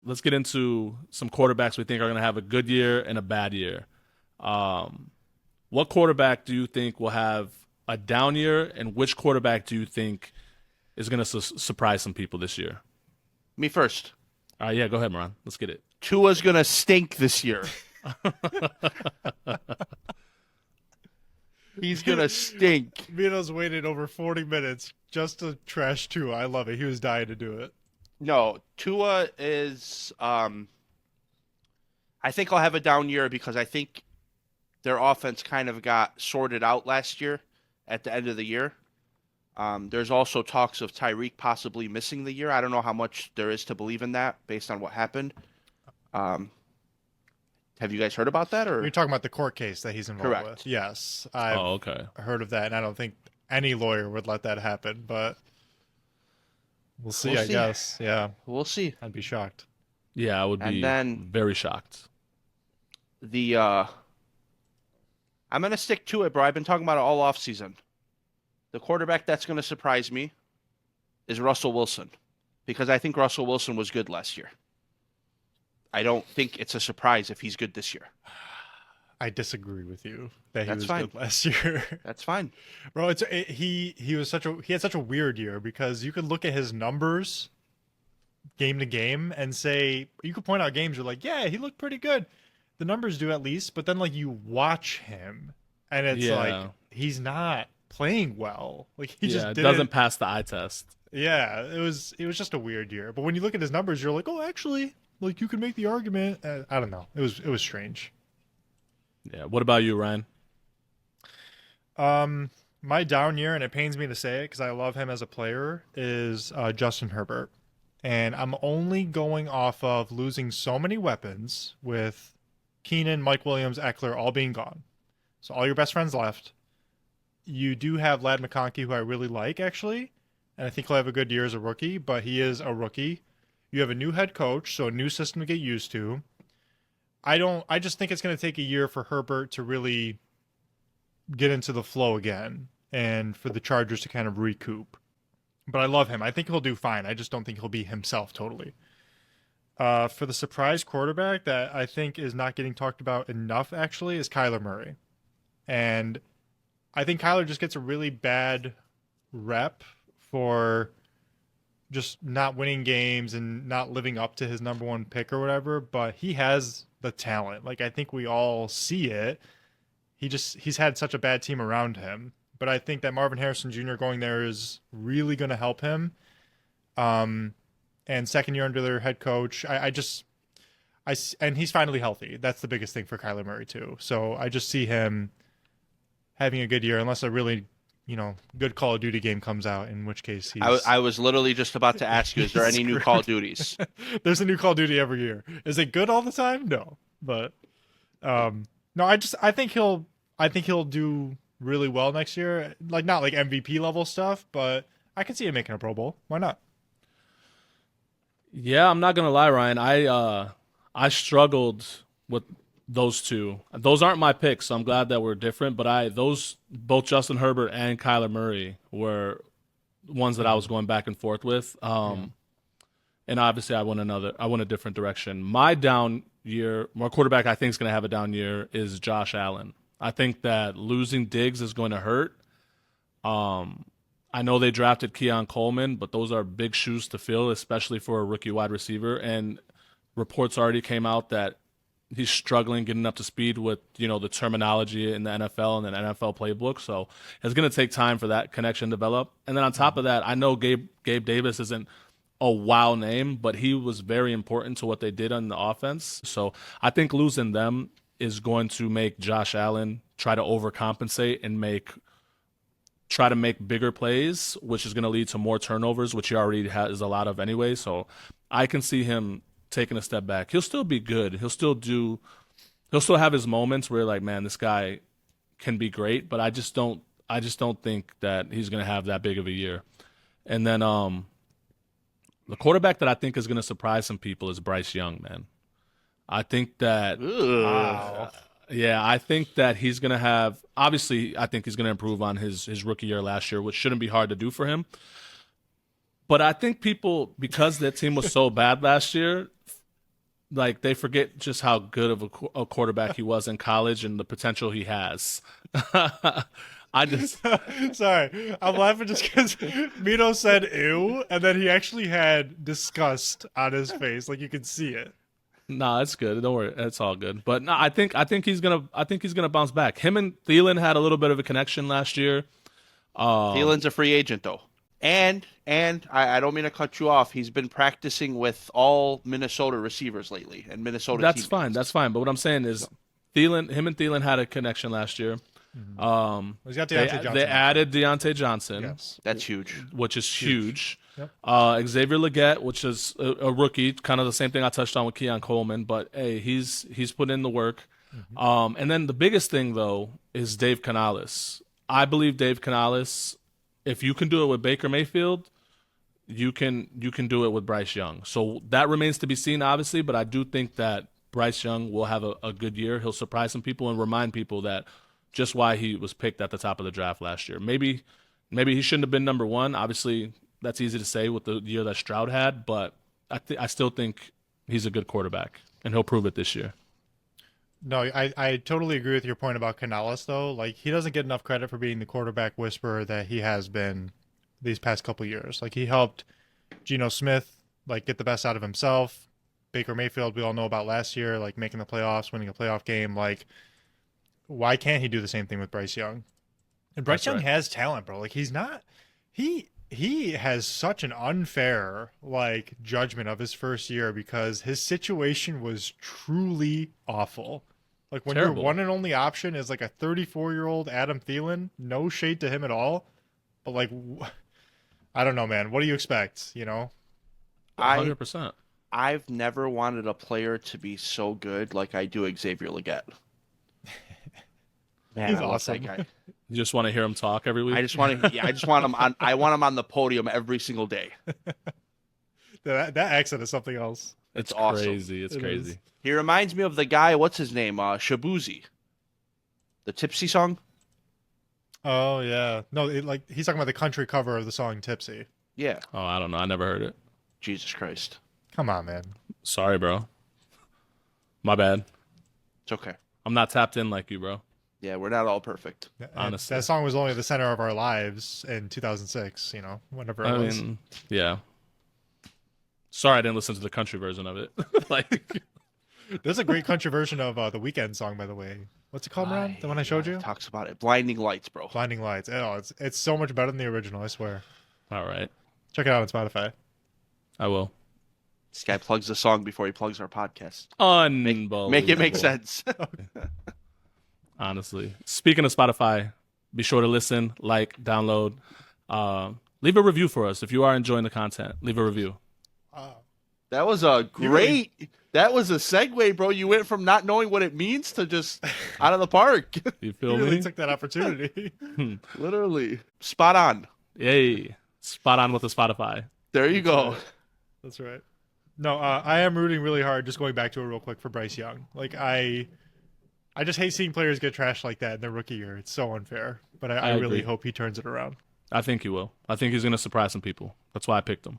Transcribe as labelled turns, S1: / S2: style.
S1: let's get into some quarterbacks we think are going to have a good year and a bad year. Um, what quarterback do you think will have a down year, and which quarterback do you think is going to surprise some people this year?
S2: Me first.
S1: Yeah, go ahead, Moran. Let's get it.
S2: Tua's gonna stink this year. He's gonna stink.
S3: Minos waited over 40 minutes just to trash Tua. I love it. He was dying to do it.
S2: No, Tua is. I think I'll have a down year because I think their offense kind of got sorted out last year at the end of the year. There's also talks of Tyreek possibly missing the year. I don't know how much there is to believe in that based on what happened. Um, have you guys heard about that
S3: You're
S2: or
S3: talking about the court case that he's involved
S2: correct?
S3: with. Yes, I've
S1: Oh, okay.
S3: heard of that, and I don't think any lawyer would let that happen, but we'll see,
S2: We'll
S3: I
S2: see.
S3: guess. Yeah,
S2: We'll see.
S3: I'd be shocked.
S1: Yeah, I would
S2: And
S1: be
S2: then
S1: very shocked.
S2: the I'm gonna stick to it, bro. I've been talking about it all off season. The quarterback that's gonna surprise me is Russell Wilson because I think Russell Wilson was good last year. I don't think it's a surprise if he's good this year.
S3: I disagree with you that he
S2: That's
S3: was
S2: fine.
S3: good last year.
S2: That's fine.
S3: Bro, he had such a weird year because you could look at his numbers game to game and say you could point out games you're like, yeah, he looked pretty good. The numbers do at least, but then like you watch him and it's
S1: Yeah.
S3: like he's not playing well. Like he just
S1: Yeah, it
S3: didn't.
S1: doesn't pass the eye test.
S3: Yeah, it was just a weird year. But when you look at his numbers, you're like, oh, actually, like you can make the argument. I don't know. It was strange.
S1: Yeah. What about you, Ryan?
S3: My down year, and it pains me to say it because I love him as a player, is Justin Herbert. And I'm only going off of losing so many weapons with Keenan, Mike Williams, Eckler all being gone. So all your best friends left. You do have Lad McConkey, who I really like, actually. And I think he'll have a good year as a rookie, but he is a rookie. You have a new head coach, so a new system to get used to. I just think it's going to take a year for Herbert to really get into the flow again and for the Chargers to kind of recoup. But I love him. I think he'll do fine. I just don't think he'll be himself totally. For the surprise quarterback that I think is not getting talked about enough, actually, is Kyler Murray. And I think Kyler just gets a really bad rep for just not winning games and not living up to his number one pick or whatever, but he has the talent. Like I think we all see it. He's had such a bad team around him. But I think that Marvin Harrison Jr. going there is really going to help him. And second year under their head coach, and he's finally healthy. That's the biggest thing for Kyler Murray too. So I just see him having a good year, unless a really, good Call of Duty game comes out, in which case
S2: I was literally just about to ask you, is there any new Call of Duties?
S3: There's a new Call of Duty every year. Is it good all the time? No, but no, I think he'll do really well next year. Like not like MVP level stuff, but I can see him making a Pro Bowl. Why not?
S1: Yeah, I'm not gonna lie, Ryan. I struggled with those two. Those aren't my picks, so I'm glad that we're different. But those both Justin Herbert and Kyler Murray were ones that I was going back and forth with. And obviously I went a different direction. My down year, my quarterback I think is gonna have a down year is Josh Allen. I think that losing Diggs is going to hurt. I know they drafted Keon Coleman, but those are big shoes to fill, especially for a rookie wide receiver. And reports already came out that he's struggling getting up to speed with, the terminology in the NFL and the NFL playbook. So it's going to take time for that connection to develop. And then on top of that, I know Gabe Davis isn't a wow name, but he was very important to what they did on the offense. So I think losing them is going to make Josh Allen try to overcompensate and try to make bigger plays, which is going to lead to more turnovers, which he already has a lot of anyway. So I can see him taking a step back. He'll still be good. He'll still have his moments where like, man, this guy can be great, but I just don't think that he's going to have that big of a year. And then the quarterback that I think is going to surprise some people is Bryce Young, man. I think that
S3: Wow.
S1: yeah, I think that he's going to have – obviously, I think he's going to improve on his rookie year last year, which shouldn't be hard to do for him. But I think people, because that team was so bad last year, like they forget just how good of a quarterback he was in college and the potential he has. I just
S3: Sorry, I'm laughing just because Mito said "ew" and then he actually had disgust on his face, like you could see it.
S1: no, it's good. Don't worry, it's all good. But no, I think he's gonna bounce back. Him and Thielen had a little bit of a connection last year.
S2: Thielen's a free agent though. And I don't mean to cut you off. He's been practicing with all Minnesota receivers lately and Minnesota
S1: That's
S2: teammates.
S1: fine. That's fine. But what I'm saying is, him and Thielen had a connection last year.
S3: He's got
S1: They,
S3: Deontay Johnson.
S1: they added Deontay Johnson,
S3: Yes.
S2: That's huge.
S1: which is huge.
S3: Yep.
S1: Xavier Legette, which is a rookie, kind of the same thing I touched on with Keon Coleman, but hey, he's put in the work. And then the biggest thing though is Dave Canales. I believe Dave Canales, if you can do it with Baker Mayfield, you can do it with Bryce Young. So that remains to be seen, obviously, but I do think that Bryce Young will have a good year. He'll surprise some people and remind people that just why he was picked at the top of the draft last year. Maybe he shouldn't have been number one. Obviously, that's easy to say with the year that Stroud had, but I still think he's a good quarterback, and he'll prove it this year.
S3: No, I totally agree with your point about Canales, though. Like, he doesn't get enough credit for being the quarterback whisperer that he has been these past couple years. Like, he helped Geno Smith, like, get the best out of himself. Baker Mayfield, we all know about last year, like, making the playoffs, winning a playoff game. Like, why can't he do the same thing with Bryce Young? And Bryce
S1: That's
S3: Young
S1: right.
S3: has talent, bro. Like, he's not... He has such an unfair like judgment of his first year because his situation was truly awful. Like when
S1: Terrible.
S3: your one and only option is like a 34-year-old Adam Thielen, no shade to him at all, but like I don't know, man. What do you expect? You know,
S1: 100%.
S2: I've never wanted a player to be so good like I do Xavier Legette. Man,
S3: He's
S2: I love
S3: awesome.
S2: that guy.
S1: You just want to hear him talk every week?
S2: I just want him on. I want him on the podium every single day.
S3: that accent is something else.
S1: It's
S2: awesome.
S1: crazy. It's
S3: It
S1: crazy.
S3: is.
S2: He reminds me of the guy. What's his name? Shabuzi. The Tipsy song.
S3: Oh yeah, no, like he's talking about the country cover of the song "Tipsy."
S2: Yeah.
S1: Oh, I don't know. I never heard it.
S2: Jesus Christ.
S3: Come on, man.
S1: Sorry, bro. My bad.
S2: It's okay.
S1: I'm not tapped in like you, bro.
S2: Yeah, we're not all perfect.
S3: And
S1: Honestly.
S3: that song was only the center of our lives in 2006. You know, whenever it
S1: I
S3: was.
S1: mean, yeah. Sorry, I didn't listen to the country version of it. Like,
S3: There's a great country version of the Weekend song, by the way. What's it called, Ron? The one I showed you?
S2: Talks about it. Blinding Lights, bro.
S3: Blinding Lights. Oh, it's so much better than the original, I swear.
S1: all right,
S3: Check it out on Spotify.
S1: I will.
S2: This guy plugs the song before he plugs our podcast.
S1: Unbelievable.
S2: Make it make sense.
S1: Honestly. Speaking of Spotify, be sure to listen, like, download, leave a review for us if you are enjoying the content. Leave a review.
S2: That was a great. That was a segue, bro. You went from not knowing what it means to just out of the park.
S1: You
S3: You
S1: feel
S3: really
S1: me?
S3: took that opportunity.
S2: Literally. Spot on.
S1: Yay! Spot on with the Spotify.
S2: There you go.
S3: That's right. No, I am rooting really hard, just going back to it real quick, for Bryce Young. Like, I just hate seeing players get trashed like that in their rookie year. It's so unfair. But I really
S1: agree.
S3: hope he turns it around.
S1: I think he will. I think he's going to surprise some people. That's why I picked him.